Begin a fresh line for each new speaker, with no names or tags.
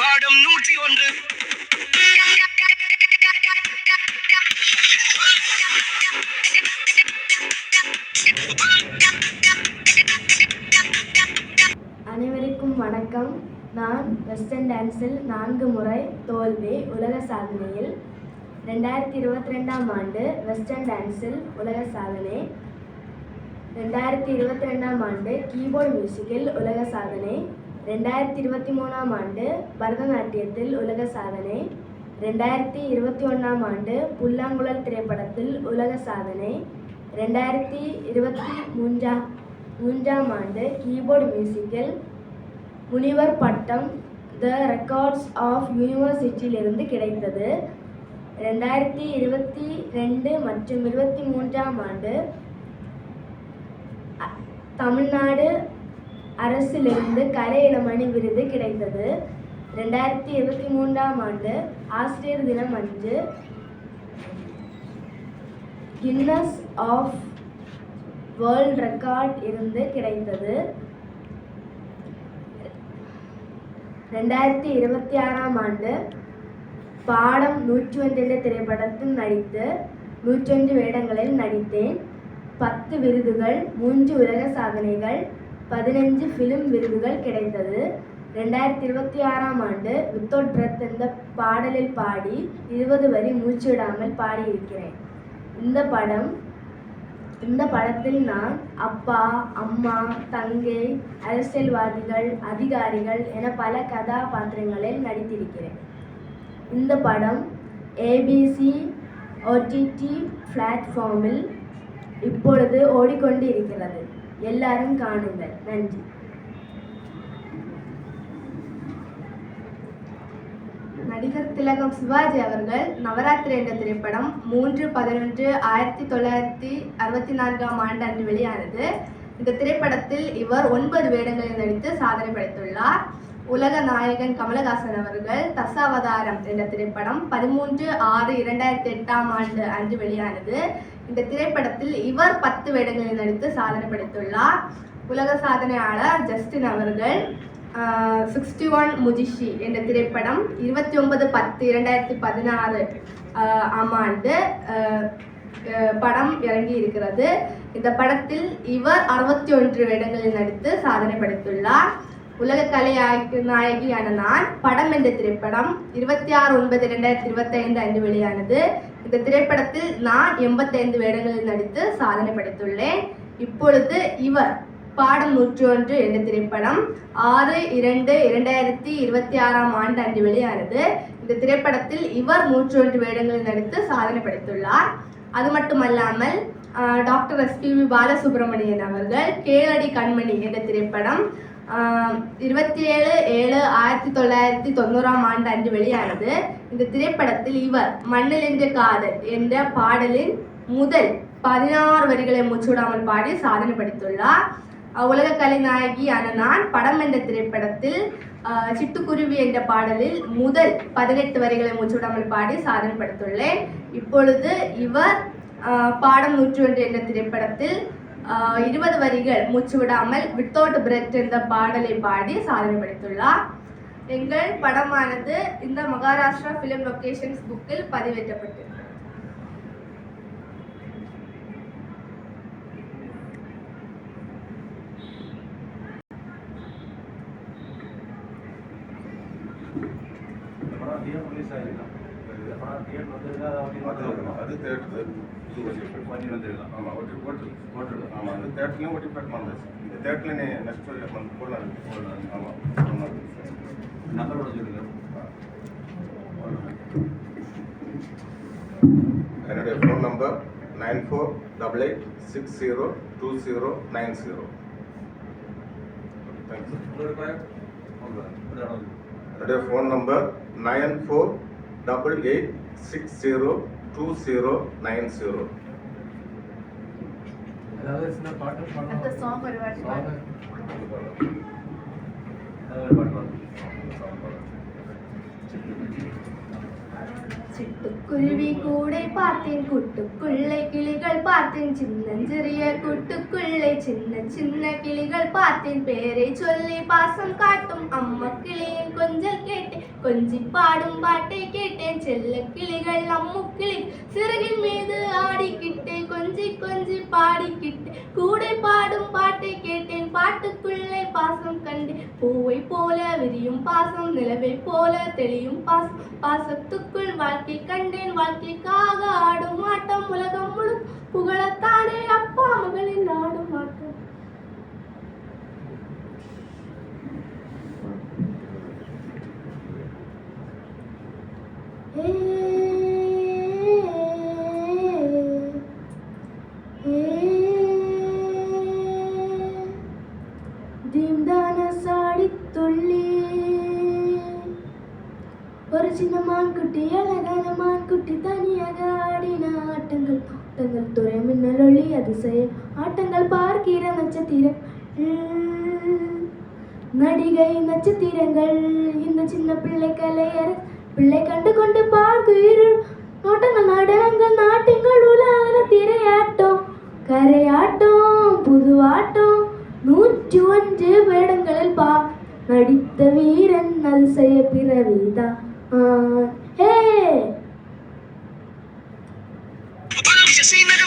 பாடம் 101.
அனைவருக்கும் வணக்கம். நான் வெஸ்டர்ன் டான்ஸில் 4 முறை தோல்வி உலக சாதனையில் 2022ஆம் ஆண்டு வெஸ்டர்ன் டான்ஸில் உலக சாதனை, 2022ஆம் ஆண்டு கீபோர்டு மியூசிக்கில் உலக சாதனை, 2023ஆம் ஆண்டு பரதநாட்டியத்தில் உலக சாதனை, 2021ஆம் ஆண்டு புல்லாங்குழல் திரைப்படத்தில் உலக சாதனை, 2023ஆம் ஆண்டு கீபோர்டு மியூசிக்கில் முனிவர் பட்டம் த ரெக்கார்ட்ஸ் ஆஃப் யூனிவர்சிட்டியிலிருந்து கிடைத்தது. 2022 மற்றும் 2023ஆம் ஆண்டு தமிழ்நாடு அரசிலிருந்து கலை இளமணி விருது கிடைத்தது. 2023ஆம் ஆண்டு ஆசிரியர் தினம் அன்று கின்னஸ் ஆஃப் வேர்ல்ட் ரெக்கார்ட் இருந்து கிடைத்தது. 2026ஆம் ஆண்டு பாடம் 101 என்ற திரைப்படத்தில் நடித்து 101 வேடங்களில் நடித்தேன். 10 விருதுகள், 3 உலக சாதனைகள், 15 ஃபிலிம் விருதுகள் கிடைத்தது. 2026ஆம் ஆண்டு வித்தவுட் பிரெத் என்ற பாடலில் பாடி 20 வரி மூச்சு விடாமல் பாடியிருக்கிறேன். இந்த படத்தில் நான் அப்பா, அம்மா, தங்கை, அரசியல்வாதிகள், அதிகாரிகள் என பல கதாபாத்திரங்களில் நடித்திருக்கிறேன். இந்த படம் ABC OTT பிளாட்ஃபார்மில் இப்பொழுது ஓடிக்கொண்டு இருக்கிறது. எல்லாரும் காணுங்கள். நன்றி.
நடிகர் திலகம் சிவாஜி அவர்கள் நவராத்திரி என்ற திரைப்படம் 3/11/1964ஆம் ஆண்டு அன்று வெளியானது. இந்த திரைப்படத்தில் இவர் 9 வேடங்களில் நடித்து சாதனை படைத்துள்ளார். உலக நாயகன் கமலஹாசன் அவர்கள் தசாவதாரம் என்ற திரைப்படம் 13/6/2008ஆம் ஆண்டு அன்று வெளியானது. இந்த திரைப்படத்தில் இவர் 10 வேடங்களில் நடித்து சாதனை படைத்துள்ளார். உலக சாதனையாளர் ஜஸ்டின் அவர்கள் 61 முஜிஷி என்ற திரைப்படம் 29/10/2016 ஆம் ஆண்டு படம் இறங்கி இருக்கிறது. இந்த படத்தில் இவர் 61 வேடங்களில் நடித்து சாதனை படைத்துள்ளார். உலக கலை நாயகியான நான் படம் என்ற திரைப்படம் 26/9/2025 அன்று வெளியானது. இந்த திரைப்படத்தில் நான் 85 வேடங்களில் நடித்து சாதனை படைத்துள்ளேன். இப்பொழுது இவர் பாடம் 101 என்ற திரைப்படம் 6/2/2026ஆம் ஆண்டு அன்று வெளியானது. இந்த திரைப்படத்தில் இவர் 101 வேடங்களில் நடித்து சாதனை படைத்துள்ளார். அது மட்டுமல்லாமல் டாக்டர் SPB பாலசுப்ரமணியன் அவர்கள் கேளடி கண்மணி என்ற திரைப்படம் 27/7/1990ஆம் ஆண்டு அன்று வெளியானது. இந்த திரைப்படத்தில் இவர் மண்ணில் என்ற காதல் என்ற பாடலின் முதல் 16 வரிகளை மூச்சுவிடாமல் பாடி சாதனை படைத்துள்ளார். உலக கலை நாயகியான நான் படம் என்ற திரைப்படத்தில் சிட்டுக்குருவி என்ற பாடலில் முதல் 18 வரிகளை மூச்சுவிடாமல் பாடி சாதனை படைத்துள்ளேன். இப்பொழுது இவர் பாடம் 101 என்ற திரைப்படத்தில் 20 வரிகள் மூச்சுவிடாமல் வித்தவுட் பிரெத் என்ற பாடலை பாடி சாதனை படைத்துள்ளார். எங்கள் படமானது இந்த மகாராஷ்டிரா ஃபிலிம் லொகேஷன்ஸ் புக்கில் பதிவேற்றப்பட்டிருக்கிறது.
அது தேட்டர் பண்ணி வந்துடலாம். ஆமாம் ஒட்டி ஆமாம் அந்த தேட்டர்லையும் ஒட்டி பேட் பண்ணாச்சு. இந்த தேட்டர்ல நெக்ஸ்ட் போடலாம். ஆமாம் நம்பரோட சொல்லுங்க. என்னுடைய ஃபோன் நம்பர் 9488602090. என்னுடைய ஃபோன் நம்பர் 9488602090.
சிட்டுக்குருவி கூடை பார்த்தேன், கூட்டுக்குள்ளே கிளிகள் பார்த்தேன், சின்னஞ்சிறிய கூட்டுக்குள்ளே சின்ன சின்ன கிளிகள் பார்த்தேன். பேரை சொல்லி பாசம் காட்டும் அம்மா கிளியின் கொஞ்சல் கேட்டேன், கொஞ்சி பாடும் பாட்டை கேட்டேன். செல்ல கிளிகள் அம்மு கிளி சிறகின் மீது ஆடிக்கிட்டே, கொஞ்சி கொஞ்சி பாடிக்கிட்டே கூடை பாடும் பாட்டை கேட்டேன். பாட்டுக்குள்ளே பாசம் கண்டேன், பூவை போல விரியும் பாசம், நிலவை போல தெளியும் பாசம். பாசத்துக்குள் வாழ்க்கை கண்டேன், வாழ்க்கைக்காக ஆடும் ஆட்டம், உலகம் முழு புகழத்தானே அப்பா மகளின் ஆடும் ஆட்டம்.
தீம்தான சாடி துள்ளி ஒரு சின்ன மான்குட்டி, அழகான மான்குட்டி தனியாக ஆடின ஆட்டங்கள். ஆட்டங்கள் துறை மின்னல் ஒளி அதிசய ஆட்டங்கள், பார்க்கிற நட்சத்திரம் நடிகை நட்சத்திரங்கள். இந்த சின்ன பிள்ளை கலையர் பிள்ளை கண்டு கொண்டு பார்க்கிறோம். நோட்டங்கள் நடனங்கள் நாட்டியங்கள் உலக திரையாட்டம், கரையாட்டம் புதுவாட்டம். 101 வேடங்களில் நடித்த வீரன் அதிசய பிறவிதான்.
Seen it